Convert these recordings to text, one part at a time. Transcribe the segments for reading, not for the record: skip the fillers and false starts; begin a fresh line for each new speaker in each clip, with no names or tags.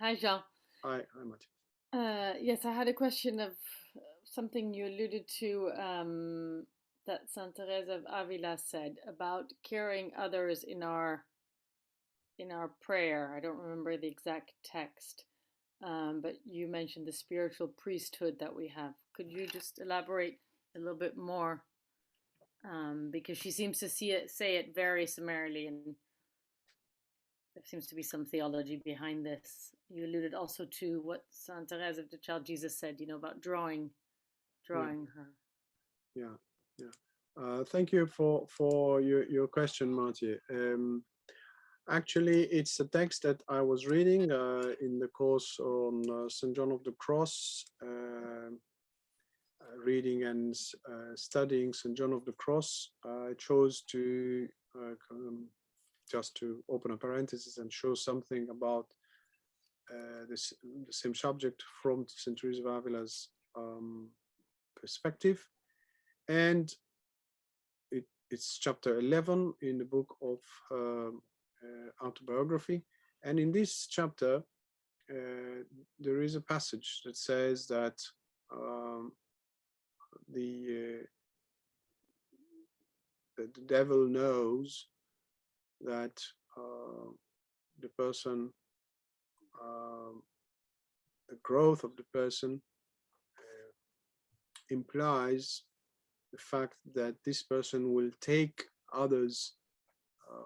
Hi, Jean.
Hi, Mati.
Yes, I had a question of something you alluded to that Santa Teresa of Avila said about carrying others in our prayer. I don't remember the exact text, but you mentioned the spiritual priesthood that we have. Could you just elaborate a little bit more? Because she seems to say it very summarily, and there seems to be some theology behind this. You alluded also to what Saint Therese of the Child Jesus said, about
Yeah,
drawing her.
yeah, yeah. Thank you for your question, Marty. Actually, it's a text that I was reading in the course on St. John of the Cross, reading and studying St. John of the Cross. I chose to just to open a parenthesis and show something about the same subject from St. Teresa of Avila's perspective. And it's chapter 11 in the book of autobiography. And in this chapter, there is a passage that says that um, the, uh, the devil knows that the person, um, the growth of the person implies the fact that this person will take others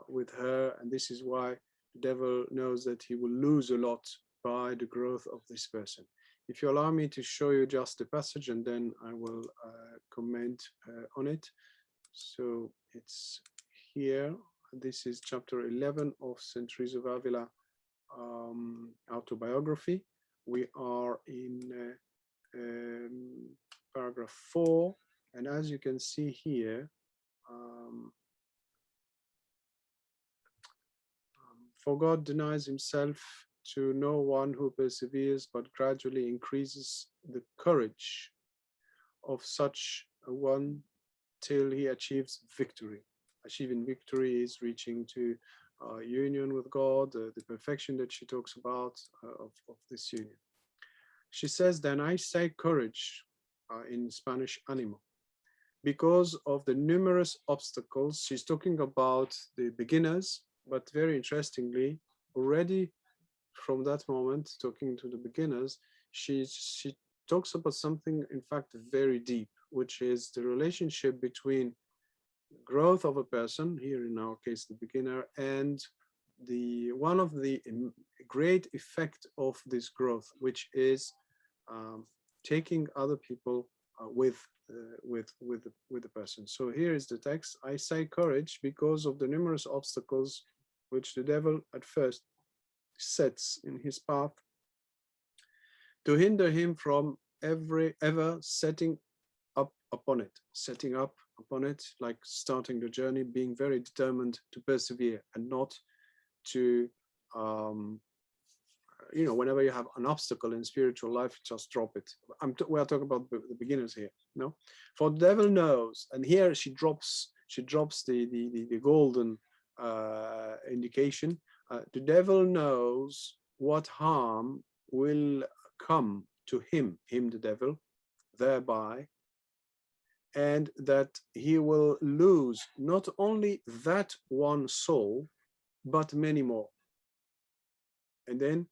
with her, and this is why the devil knows that he will lose a lot by the growth of this person. If you allow me to show you just the passage, and then I will comment on it. So it's here. This is chapter 11 of St. Teresa of Avila autobiography. We are in paragraph 4, and as you can see here, um, for God denies himself to no one who perseveres, but gradually increases the courage of such a one till he achieves victory. Achieving victory is reaching to union with God, the perfection that she talks about of this union. She says, then I say courage in Spanish, animo, because of the numerous obstacles. She's talking about the beginners, but very interestingly, already from that moment, talking to the beginners, she talks about something, in fact, very deep, which is the relationship between growth of a person, here in our case, the beginner, and the one of the great effect of this growth, which is um, taking other people with the person. So here is the text. I say courage because of the numerous obstacles which the devil at first sets in his path to hinder him from ever setting up upon it, like starting the journey, being very determined to persevere and not to whenever you have an obstacle in spiritual life, just drop it. We are talking about the beginners here. No, for the devil knows, and here she drops the golden indication. The devil knows what harm will come to him the devil, thereby, and that he will lose not only that one soul, but many more. And then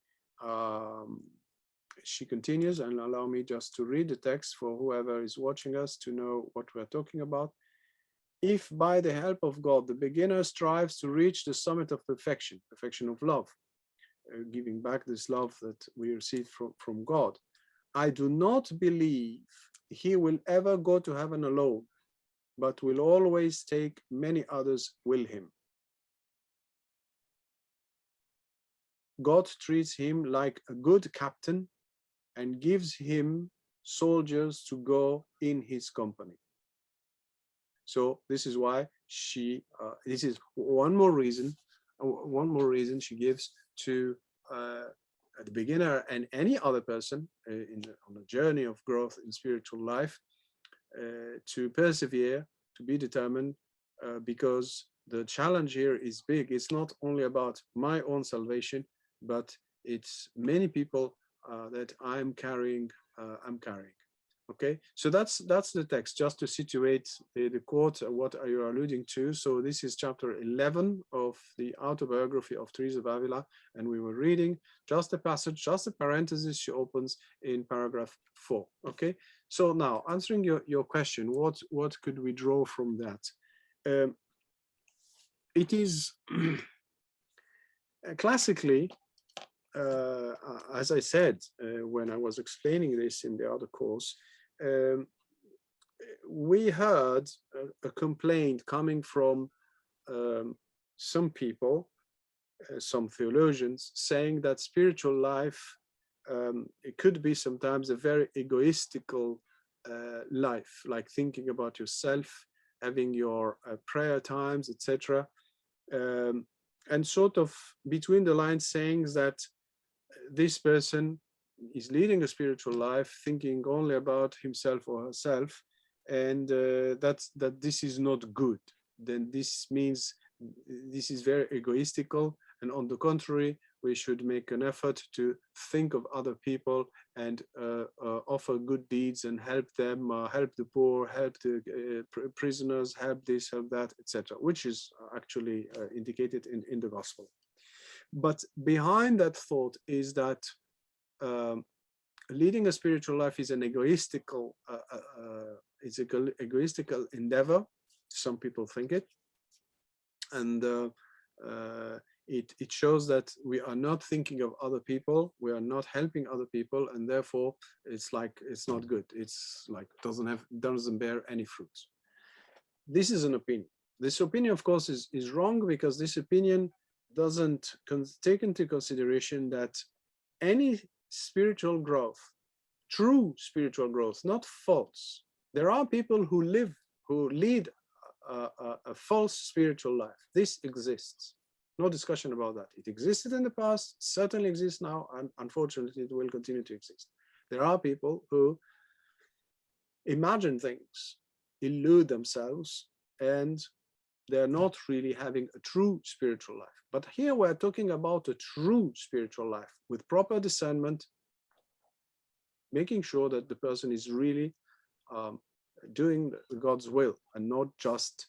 um, she continues, and allow me just to read the text for whoever is watching us to know what we're talking about. If by the help of God, the beginner strives to reach the summit of perfection, perfection of love, giving back this love that we received from God, I do not believe he will ever go to heaven alone, but will always take many others with him. God treats him like a good captain and gives him soldiers to go in his company. So this is why this is one more reason she gives to the beginner and any other person on a journey of growth in spiritual life to persevere, to be determined, because the challenge here is big. It's not only about my own salvation, but It's many people that I'm carrying. Okay, so that's the text, just to situate the quote, what are you alluding to. So this is chapter 11 of the autobiography of Teresa of Avila, and we were reading just a passage, just a parenthesis she opens in paragraph 4. Okay, so now answering your question, what could we draw from that? It is classically, as I said when I was explaining this in the other course, we heard a complaint coming from some people, some theologians, saying that spiritual life, it could be sometimes a very egoistical life, like thinking about yourself, having your prayer times, etc. And sort of between the lines saying that this person is leading a spiritual life, thinking only about himself or herself, and that this is not good. Then this means this is very egoistical, and on the contrary, we should make an effort to think of other people and offer good deeds and help them, help the poor, help the prisoners, help this, help that, etc., which is actually indicated in the gospel. But behind that thought is that leading a spiritual life is an egoistical, egoistical endeavor. Some people think it, and it shows that we are not thinking of other people, we are not helping other people, and therefore it's like it's not good. It's like doesn't bear any fruits. This is an opinion. This opinion, of course, is wrong, because this opinion doesn't take into consideration that any spiritual growth, true spiritual growth, not false. There are people who lead a false spiritual life. This exists. No discussion about that. It existed in the past, certainly exists now, and unfortunately it will continue to exist. There are people who imagine things, illude themselves, and they're not really having a true spiritual life. But here we're talking about a true spiritual life with proper discernment, making sure that the person is really doing God's will and not just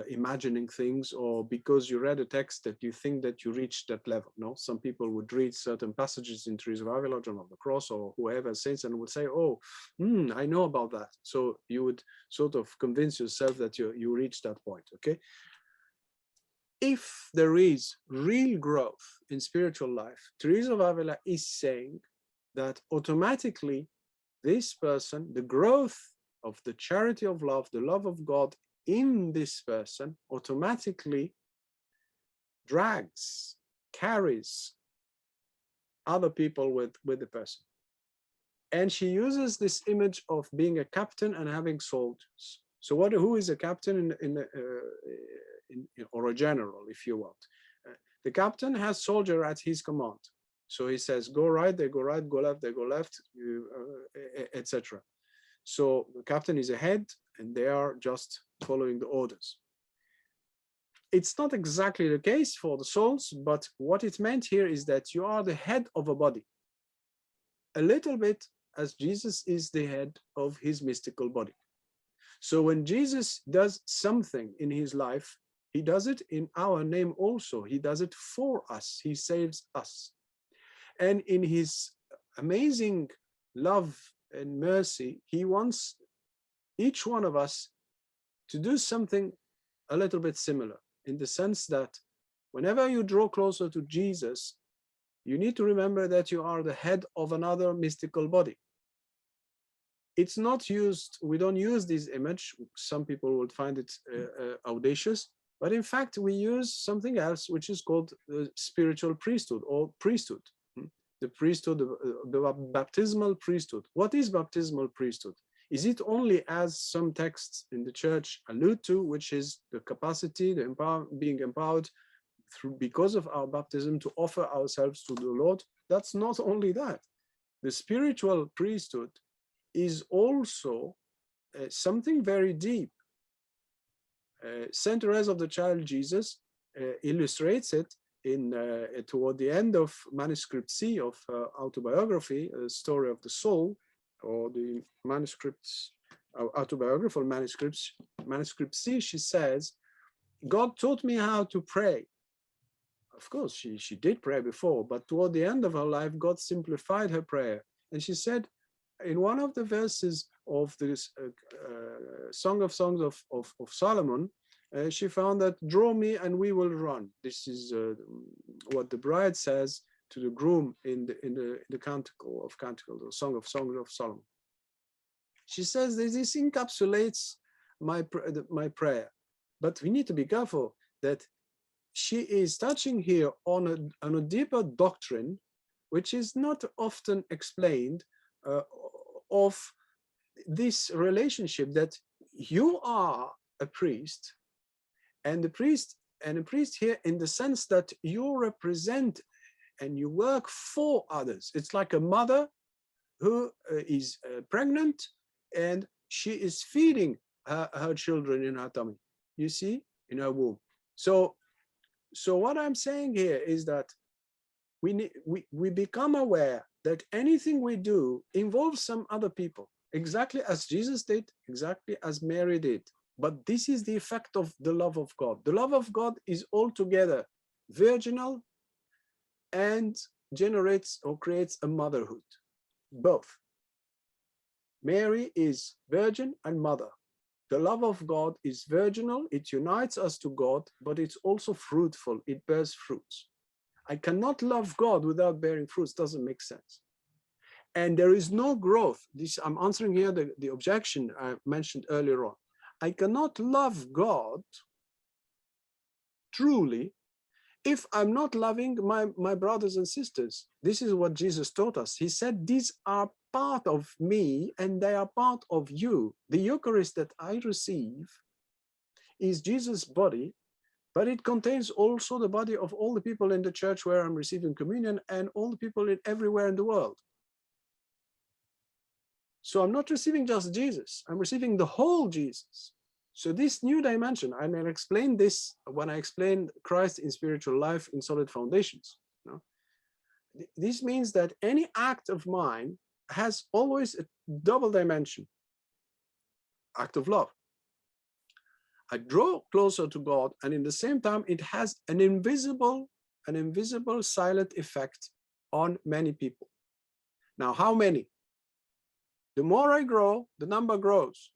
imagining things, or because you read a text that you think that you reached that level. No, some people would read certain passages in Teresa of Avila, John of the Cross, or whoever saints, and would say, oh, I know about that. So you would sort of convince yourself that you reached that point. Okay. If there is real growth in spiritual life, Teresa of Avila is saying that automatically this person, the growth of the charity of love, the love of God in this person, automatically carries other people with the person. And she uses this image of being a captain and having soldiers. So who is a captain or a general, if you want? The captain has soldier at his command. So he says, go right, they go right, go left, they go left, etc. So the captain is ahead, and they are just following the orders. It's not exactly the case for the souls, but what it meant here is that you are the head of a body. A little bit as Jesus is the head of his mystical body. So when Jesus does something in his life, he does it in our name also. He does it for us. He saves us. And in his amazing love and mercy, he wants each one of us to do something a little bit similar, in the sense that whenever you draw closer to Jesus, you need to remember that you are the head of another mystical body. It's not used, we don't use this image. Some people would find it audacious, but in fact, we use something else, which is called spiritual priesthood or priesthood. The priesthood, the baptismal priesthood. What is baptismal priesthood? Is it only, as some texts in the church allude to, which is the capacity, being empowered because of our baptism to offer ourselves to the Lord? That's not only that. The spiritual priesthood is also something very deep. Saint Therese of the Child Jesus illustrates it toward the end of manuscript C of autobiography, Story of the Soul, or the manuscripts, autobiographical manuscripts, manuscript C, she says, God taught me how to pray. Of course, she did pray before, but toward the end of her life, God simplified her prayer. And she said, in one of the verses of this Song of Songs of Solomon, she found that, draw me and we will run. This is what the bride says to the groom in the Canticle of Canticles, the Song of Songs of Solomon. She says that this encapsulates my prayer. But we need to be careful that she is touching here on a deeper doctrine, which is not often explained, of this relationship that you are a priest, and a priest here in the sense that you represent and you work for others. It's like a mother who is pregnant and she is feeding her children in her tummy, you see, in her womb. So what I'm saying here is that we become aware that anything we do involves some other people, exactly as Jesus did, exactly as Mary did. But this is the effect of the love of God. The love of God is altogether virginal and generates or creates a motherhood, both. Mary is virgin and mother. The love of God is virginal, it unites us to God, but it's also fruitful, it bears fruits. I cannot love God without bearing fruits, doesn't make sense. And there is no growth. This, I'm answering here the objection I mentioned earlier on. I cannot love God truly if I'm not loving my brothers and sisters. This is what Jesus taught us. He said, these are part of me and they are part of you. The Eucharist that I receive is Jesus' body, but it contains also the body of all the people in the church where I'm receiving communion and all the people everywhere in the world. So I'm not receiving just Jesus, I'm receiving the whole Jesus. So this new dimension, I may explain this when I explain Christ in spiritual life in solid foundations. You know? This means that any act of mine has always a double dimension, act of love. I draw closer to God, and in the same time, it has an invisible silent effect on many people. Now, how many? The more I grow, the number grows.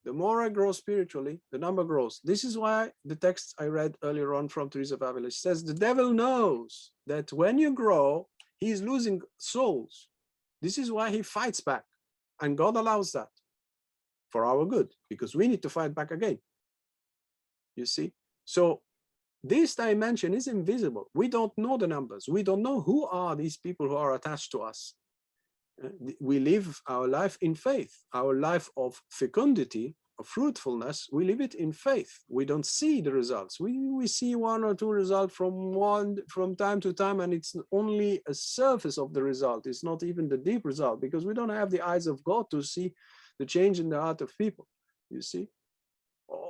The more I grow spiritually, the number grows. This is why the text I read earlier on from Teresa of Avila says, the devil knows that when you grow, he's losing souls. This is why he fights back. And God allows that for our good, because we need to fight back again. You see? So this dimension is invisible. We don't know the numbers. We don't know who are these people who are attached to us. We live our life in faith, our life of fecundity, of fruitfulness. We live it in faith. We don't see the results. We see one or two results from time to time, and it's only a surface of the result. It's not even the deep result, because we don't have the eyes of God to see the change in the heart of people. You see,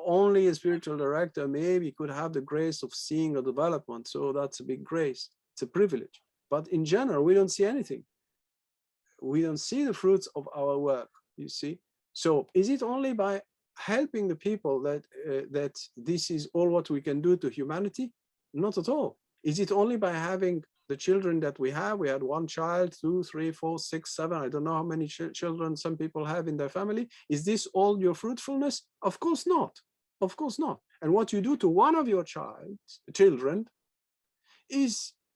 only a spiritual director maybe could have the grace of seeing a development. So that's a big grace. It's a privilege. But in general, we don't see anything. We don't see the fruits of our work, you see. So is it only by helping the people that this is all what we can do to humanity? Not at all. Is it only by having the children that we have? We had one child, 2, 3, 4, 6, 7. I don't know how many children some people have in their family. Is this all your fruitfulness? Of course not. Of course not. And what you do to one of your children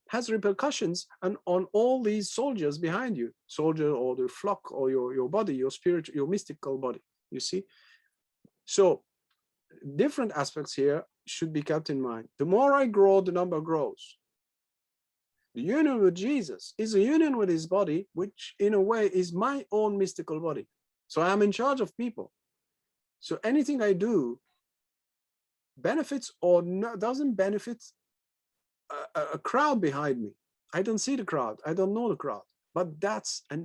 has repercussions on all these soldiers behind you, soldier or the flock or your body, your spiritual, your mystical body, you see. So different aspects here should be kept in mind. The more I grow, the number grows. The union with Jesus is a union with his body, which in a way is my own mystical body. So I am in charge of people. So anything I do benefits or doesn't benefit a crowd behind me. I don't see the crowd. I don't know the crowd. But that's a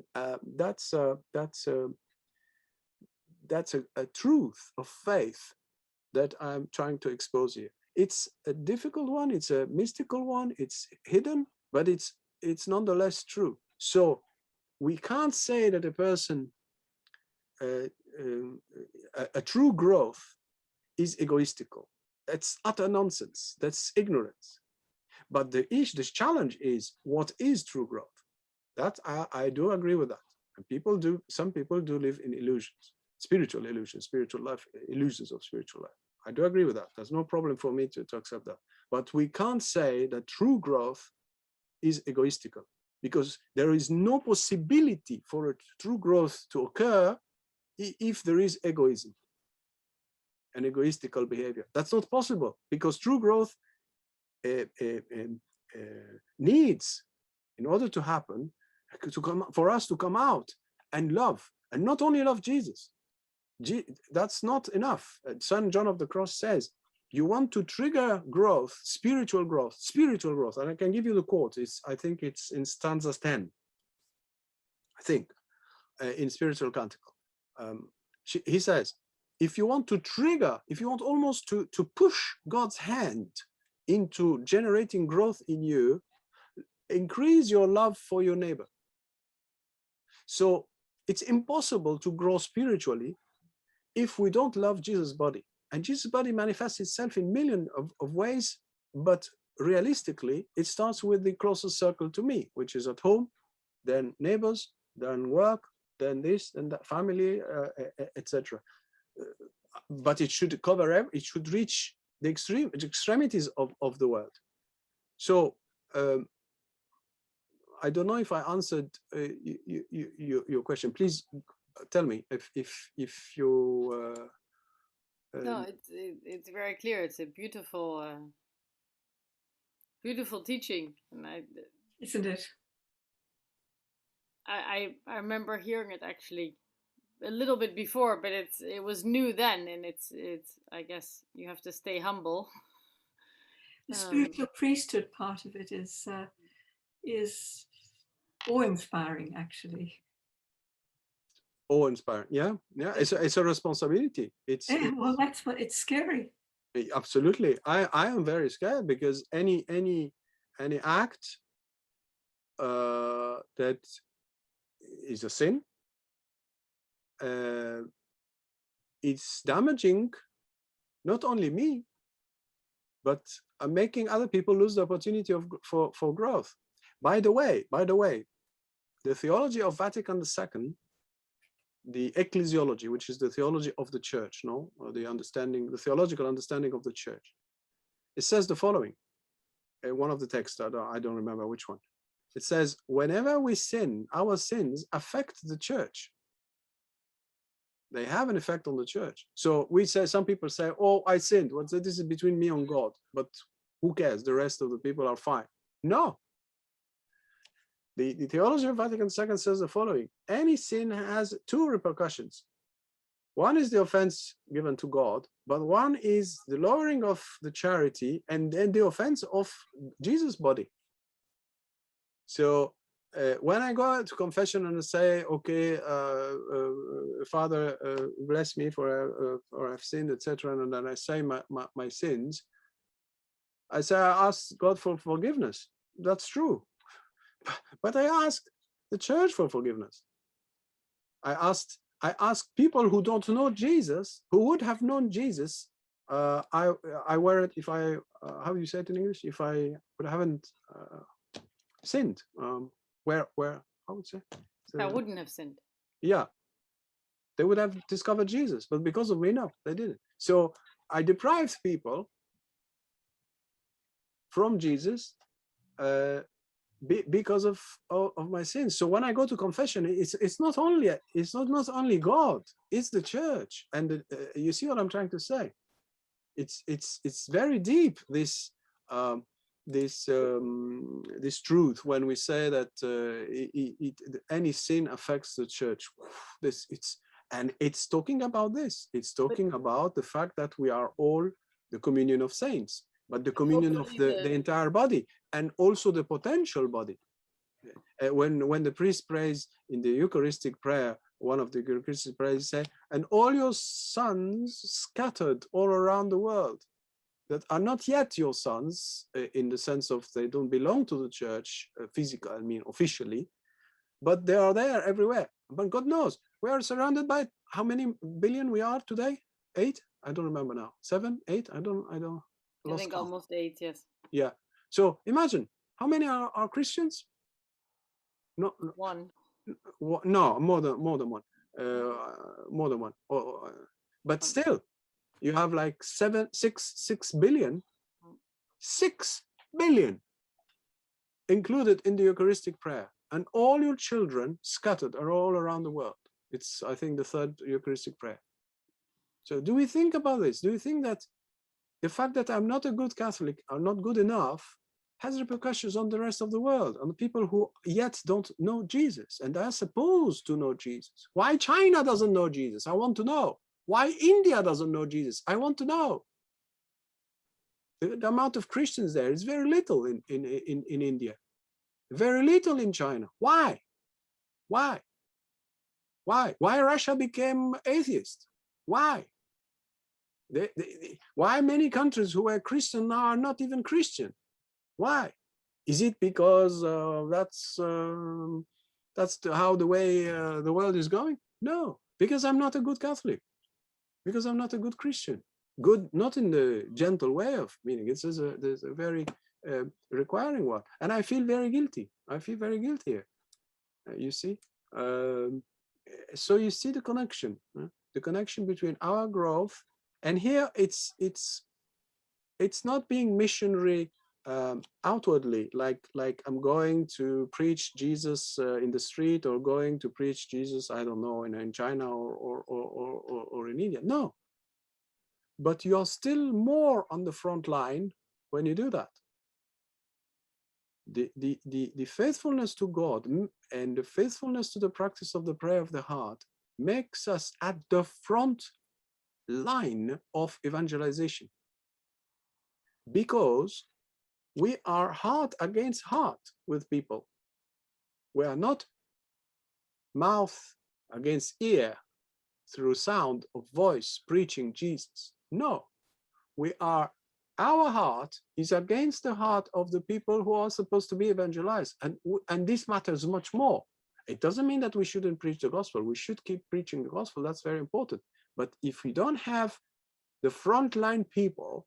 truth of faith that I'm trying to expose here. It's a difficult one, it's a mystical one, it's hidden, but it's nonetheless true. So we can't say that a person, a true growth is egoistical. That's utter nonsense. That's ignorance. But the challenge is, what is true growth? That I do agree with that. And some people do live in illusions, spiritual illusions, spiritual life, illusions of spiritual life. I do agree with that. There's no problem for me to accept that. But we can't say that true growth is egoistical, because there is no possibility for a true growth to occur if there is egoism and egoistical behavior. That's not possible, because true growth needs, in order to happen, for us to come out and love, and not only love Jesus. That's not enough. St. John of the Cross says, you want to trigger growth, spiritual growth, and I can give you the quote. I think it's in stanza 10, I think, in Spiritual Canticle. He says, if you want to trigger, if you want almost to push God's hand into generating growth in you, increase your love for your neighbor. So it's impossible to grow spiritually if we don't love Jesus' body. And Jesus' body manifests itself in millions of ways, but realistically, it starts with the closest circle to me, which is at home, then neighbors, then work, then this, then that, family, etc. But it should cover, it should reach the extremities of the world. So I don't know if I answered your question. Please tell me if you.
No, it's very clear. It's a beautiful, beautiful teaching, and
isn't it?
I remember hearing it actually a little bit before, but it was new then, and it's I guess you have to stay humble.
The spiritual priesthood part of it is awe-inspiring, actually.
Awe-inspiring, yeah. It's a responsibility.
Well, that's what it's scary.
Absolutely, I am very scared, because any act that is a sin, it's damaging not only me, but making other people lose the opportunity for growth. By the way, the theology of Vatican II, the ecclesiology, which is the theology of the church, or the theological understanding of the church, it says the following. One of the texts, I don't remember which one. It says, whenever we sin, our sins affect the church. They have an effect on the church. So some people say, oh, I sinned. This is between me and God, but who cares? The rest of the people are fine. No. The theology of Vatican II says the following: any sin has two repercussions. One is the offense given to God, but one is the lowering of the charity and then the offense of Jesus' body. So when I go to confession and say, okay, Father, bless me for I've sinned, etc., and then I say my sins, I say I ask God for forgiveness. That's true. But I asked the church for forgiveness. I asked people who don't know Jesus, who would have known Jesus. I wear it if I, how do you say it in English? If I haven't sinned, where I would say. So,
I wouldn't have sinned.
Yeah, they would have discovered Jesus, but because of me, no, they didn't. So I deprived people from Jesus because of my sins. So when I go to confession, it's not only God, it's the church. And you see what I'm trying to say? It's very deep, this truth when we say that any sin affects the church. It's talking about this. It's talking about the fact that we are all the communion of saints, but the communion of the entire body, and also the potential body. When the priest prays in the Eucharistic prayer, one of the Eucharistic prayers say, and all your sons scattered all around the world. that are not yet your sons, in the sense of they don't belong to the church, physical, I mean, officially, but they are there everywhere. But God knows, we are surrounded by how many billion we are today? 8? I don't remember now. 7, 8? I
think
count.
almost 8, yes.
Yeah. So imagine, how many are Christians? No,
1.
no, more than one. More than one. But still, you have like 6 billion. 6 billion included in the Eucharistic prayer, and all your children scattered are all around the world. It's, I think, the 3rd Eucharistic prayer. So do we think about this? Do you think that the fact that I'm not a good Catholic or not good enough has repercussions on the rest of the world, on the people who yet don't know Jesus and are supposed to know Jesus? Why China doesn't know Jesus? I want to know. Why India doesn't know Jesus? I want to know. The amount of Christians there is very little in India, very little in China. Why? Why? Why? Why Russia became atheist? Why? Why many countries who were Christian now are not even Christian? Why? Is it because that's how the way the world is going? No, because I'm not a good Catholic, because I'm not a good Christian. Good, not in the gentle way of meaning. There's a very requiring one, and I feel very guilty. I feel very guilty here. You see, so you see the connection between our growth, and here it's not being missionary outwardly, like I'm going to preach Jesus in the street, or going to preach Jesus, I don't know, in China or in India. No. But you're still more on the front line when you do that. The faithfulness to God and the faithfulness to the practice of the prayer of the heart makes us at the front line of evangelization, because we are heart against heart with people. We are not mouth against ear through sound of voice preaching Jesus. No, our heart is against the heart of the people who are supposed to be evangelized. And this matters much more. It doesn't mean that we shouldn't preach the gospel. We should keep preaching the gospel. That's very important. But if we don't have the frontline people,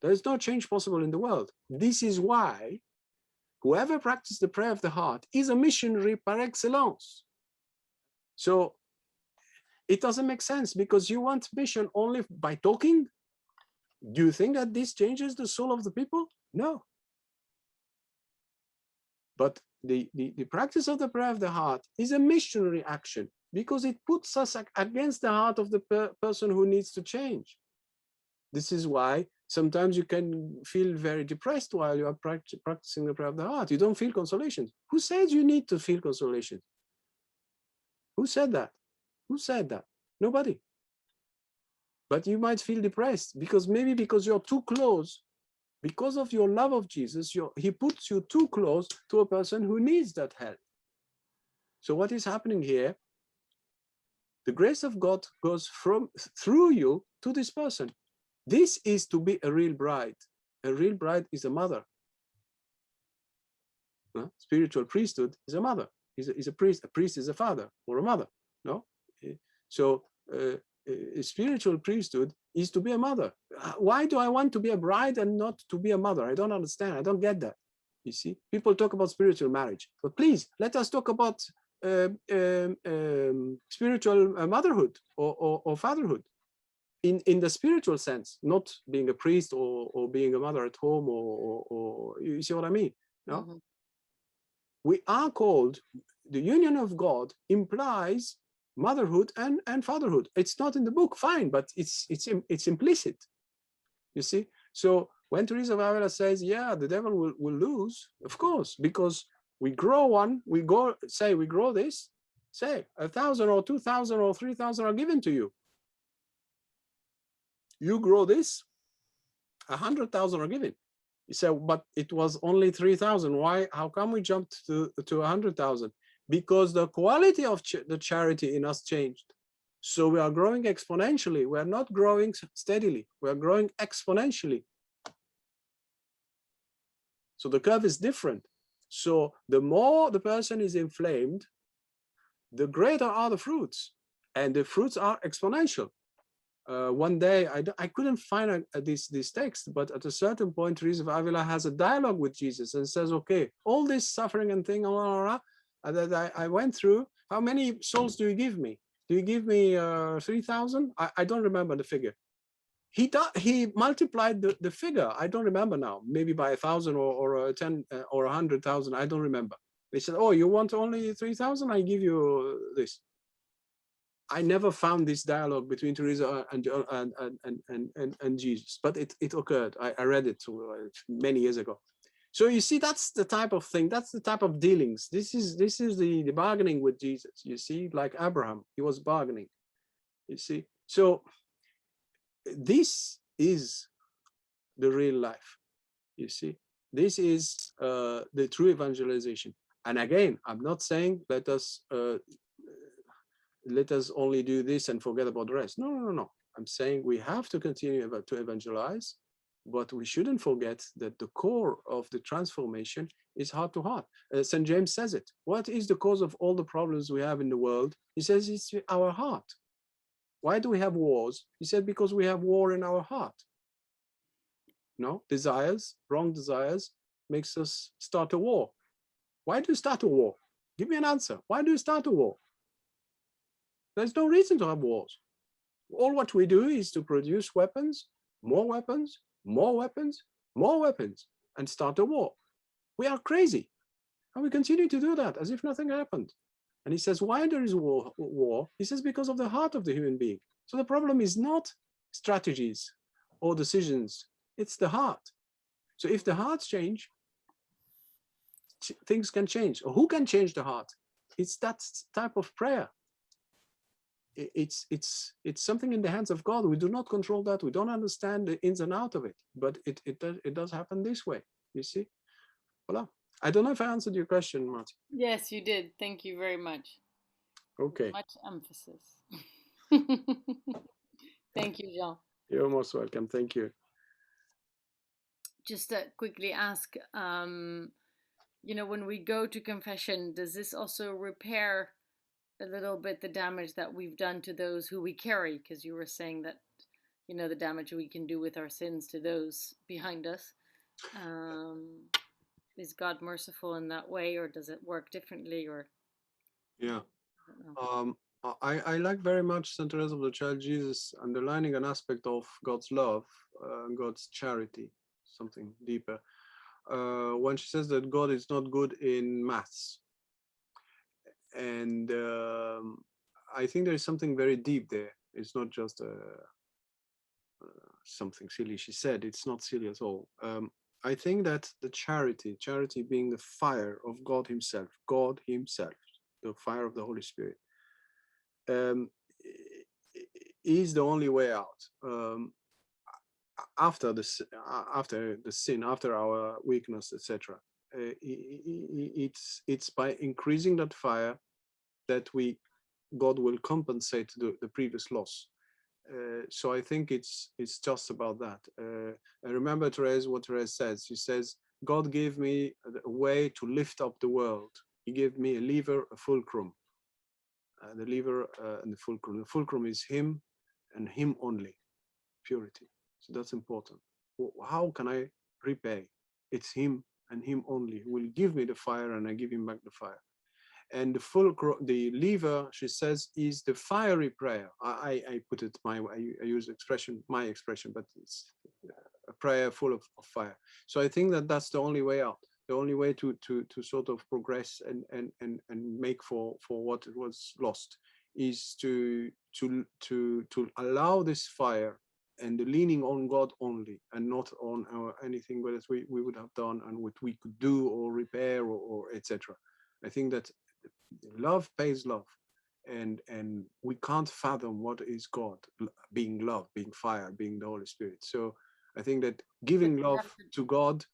there is no change possible in the world. This is why whoever practices the prayer of the heart is a missionary par excellence. So it doesn't make sense, because you want mission only by talking. Do you think that this changes the soul of the people? No. But the practice of the prayer of the heart is a missionary action, because it puts us against the heart of the person who needs to change. This is why sometimes you can feel very depressed while you are practicing the prayer of the heart. You don't feel consolation. Who says you need to feel consolation? Who said that? Who said that? Nobody. But you might feel depressed because you're too close. Because of your love of Jesus, he puts you too close to a person who needs that help. So what is happening here? The grace of God goes through you to this person. This is to be a real bride. A real bride is a mother. Spiritual priesthood is a mother. Is a priest. A priest is a father or a mother. No. So a spiritual priesthood is to be a mother. Why do I want to be a bride and not to be a mother? I don't understand. I don't get that. You see, people talk about spiritual marriage, but please let us talk about spiritual motherhood or fatherhood in the spiritual sense, not being a priest or being a mother at home, or you see what I mean? No. Mm-hmm. We are called, the union of God implies motherhood and fatherhood. It's not in the book, fine, but it's implicit. You see? So when Teresa of Avila says, yeah, the devil will lose, of course, because we grow we grow this, say 1,000 or 2,000 or 3,000 are given to you. You grow this, 100,000 are given. You say, but it was only 3,000. Why? How come we jumped to 100,000? Because the quality of the charity in us changed. So we are growing exponentially. We are not growing steadily. We are growing exponentially. So the curve is different. So the more the person is inflamed, the greater are the fruits, and the fruits are exponential. One day I couldn't find this text, but at a certain point, Teresa of Avila has a dialogue with Jesus and says, okay, all this suffering and thing, that I went through, how many souls do you give me? Do you give me 3,000? I don't remember the figure. He multiplied the figure. I don't remember now, maybe by 1,000 or 10 or 100,000. I don't remember. They said, oh, you want only 3,000? I give you this. I never found this dialogue between Teresa and Jesus, but it occurred. I read it many years ago. So you see, that's the type of thing. That's the type of dealings. This is the bargaining with Jesus. You see, like Abraham, he was bargaining. You see, so this is the real life. You see, this is the true evangelization. And again, I'm not saying let us only do this and forget about the rest. No. I'm saying we have to continue to evangelize, but we shouldn't forget that the core of the transformation is heart to heart. St. James says it. What is the cause of all the problems we have in the world? He says it's our heart. Why do we have wars? He said because we have war in our heart. No, desires, wrong desires, makes us start a war. Why do you start a war? Give me an answer. Why do you start a war? There's no reason to have wars. All what we do is to produce weapons, more weapons, more weapons, more weapons, and start a war. We are crazy. And we continue to do that as if nothing happened. And he says, why there is war? He says, because of the heart of the human being. So the problem is not strategies or decisions, it's the heart. So if the hearts change, things can change. Or who can change the heart? It's that type of prayer. It's something in the hands of God. We do not control that. We don't understand the ins and outs of it, but it does happen this way. You see, voila. I don't know if I answered your question, Marty.
Yes, you did. Thank you very much.
Okay.
Much emphasis. Thank you, Jean.
You're most welcome. Thank you.
Just to quickly ask, when we go to confession, does this also repair a little bit the damage that we've done to those who we carry? Because you were saying that, the damage we can do with our sins to those behind us. Is God merciful in that way, or does it work differently? Or
yeah, I like very much Saint Teresa of the Child Jesus underlining an aspect of God's love, God's charity, something deeper. When she says that God is not good in maths, and I think there is something very deep there. It's not just something silly she said. It's not silly at all. I think that the charity being the fire of God Himself, the fire of the Holy Spirit, is the only way out. After the sin, after our weakness, etc. It's by increasing that fire that God will compensate the previous loss. So I think it's just about that. I remember what Therese says. She says, God gave me a way to lift up the world. He gave me a lever, a fulcrum. The lever and the fulcrum. The fulcrum is Him and Him only, purity. So that's important. How can I repay? It's Him and Him only who will give me the fire, and I give Him back the fire. And the lever, she says, is the fiery prayer. I put it my way. I use my expression, but it's a prayer full of fire. So I think that that's the only way out. The only way to sort of progress and make for what was lost is to allow this fire and the leaning on God only, and not on anything that we would have done and what we could do or repair or etc. I think that love pays love, and we can't fathom what is God, being love, being fire, being the Holy Spirit. So I think that giving love to God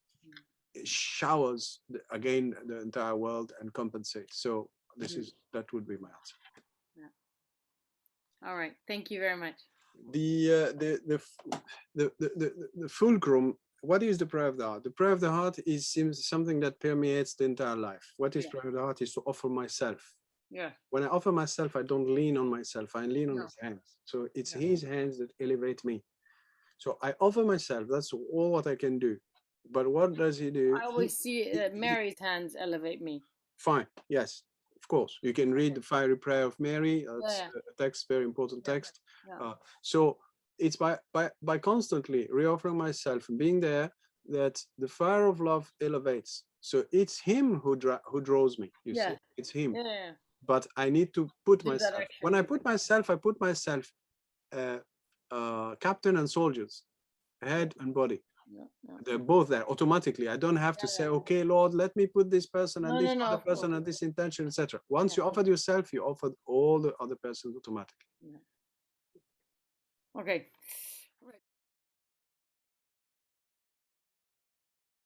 showers again the entire world and compensates. So that would be my answer.
All right, thank you very much.
The fulcrum what is the prayer of the heart? The prayer of the heart seems something that permeates the entire life. What is prayer of the heart is to offer myself.
Yeah.
When I offer myself, I don't lean on myself. I lean on
No.
his hands. So it's
Yeah.
his hands that elevate me. So I offer myself. That's all what I can do. But what does he do?
I always see Mary's hands elevate me.
Fine. Yes, of course. You can read
Okay.
the fiery prayer of Mary. That's
Yeah.
a text, very important
Yeah.
text.
Yeah.
So it's by constantly reoffering myself and being there that the fire of love elevates. So it's him who draws me. You see, it's him.
Yeah.
But I need to put
The
myself.
direction.
When I put myself, captain and soldiers, head and body.
Yeah. Yeah.
They're both there automatically. I don't have to say, okay, Lord, let me put this person and this other person and this intention, etc. Once you offered yourself, you offered all the other persons automatically.
Yeah. Okay.